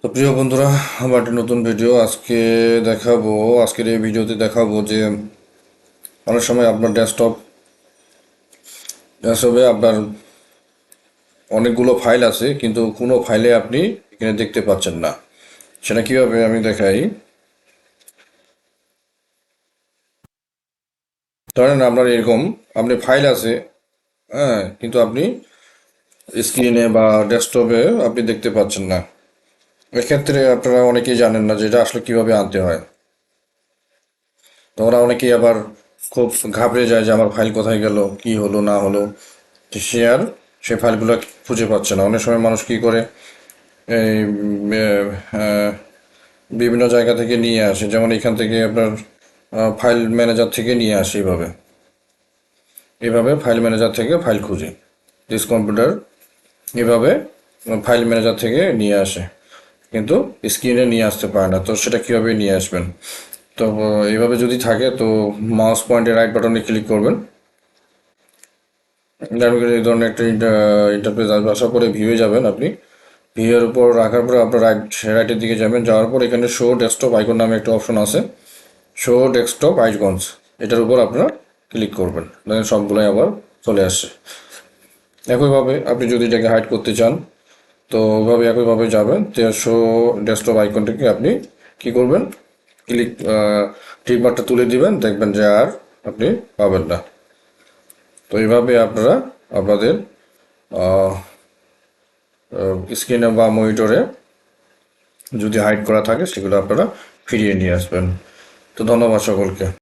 তো প্রিয় বন্ধুরা, আমার একটা নতুন ভিডিও দেখাবো। আজকের এই ভিডিওতে দেখাবো যে অনেক সময় আপনার ডেস্কটপে আপনার অনেকগুলো ফাইল আছে, কিন্তু কোনো ফাইলে আপনি এখানে দেখতে পাচ্ছেন না। সেটা কিভাবে আমি দেখাই। ধরেন আপনার এরকম আপনি ফাইল আছে, হ্যাঁ, কিন্তু আপনি স্ক্রিনে বা ডেস্কটপে আপনি দেখতে পাচ্ছেন না। এক্ষেত্রে আপনারা অনেকেই জানেন না যে এটা আসলে কিভাবে আনতে হয়। তো ওরা অনেকেই আবার খুব ঘাবড়ে যায় যে আমার ফাইল কোথায় গেল, কি হলো না হলো। তো সে ফাইলগুলো খুঁজে পাচ্ছে না। অনেক সময় মানুষ কি করে, এই আহ, বিভিন্ন জায়গা থেকে নিয়ে আসে, যেমন এখান থেকে আপনার ফাইল ম্যানেজার থেকে নিয়ে আসে। এভাবে ফাইল ম্যানেজার থেকে ফাইল খুঁজে দিস কম্পিউটার, এভাবে ফাইল ম্যানেজার থেকে নিয়ে আসে, কিন্তু স্ক্রিনে নিয়ে আসতে পারে না। তো সেটা কীভাবে নিয়ে আসবেন? তো এইভাবে যদি থাকে তো মাউস পয়েন্টের রাইট বাটনে ক্লিক করবেন। তারপরে এই ধরনের একটা ইন্টারফেস আসবে। আসার পরে ভিউয়ে যাবেন আপনি। ভিউয়ের উপর রাখার পরে আপনার রাইটের দিকে যাবেন। যাওয়ার পর এখানে শো ডেস্কটপ আইকন নামে একটা অপশন আছে। শো ডেস্কটপ আইকনস, এটার উপর আপনারা ক্লিক করবেন। দেখেন সবগুলোই আবার চলে আসছে। একইভাবে আপনি যদি এটাকে হাইড করতে চান, তো ওইভাবে একইভাবে যাবেন। তো শো ডেস্কটপ আইকনটাকে আপনি কি করবেন, ক্লিক টিকমার্কটা তুলে দিবেন, দেখবেন যে আর আপনি পাবেন না। তো এইভাবে আপনারা আপনাদের স্ক্রিনে বা মনিটরে যদি হাইড করা থাকে সেগুলো আপনারা ফিরিয়ে নিয়ে আসবেন। তো ধন্যবাদ সকলকে।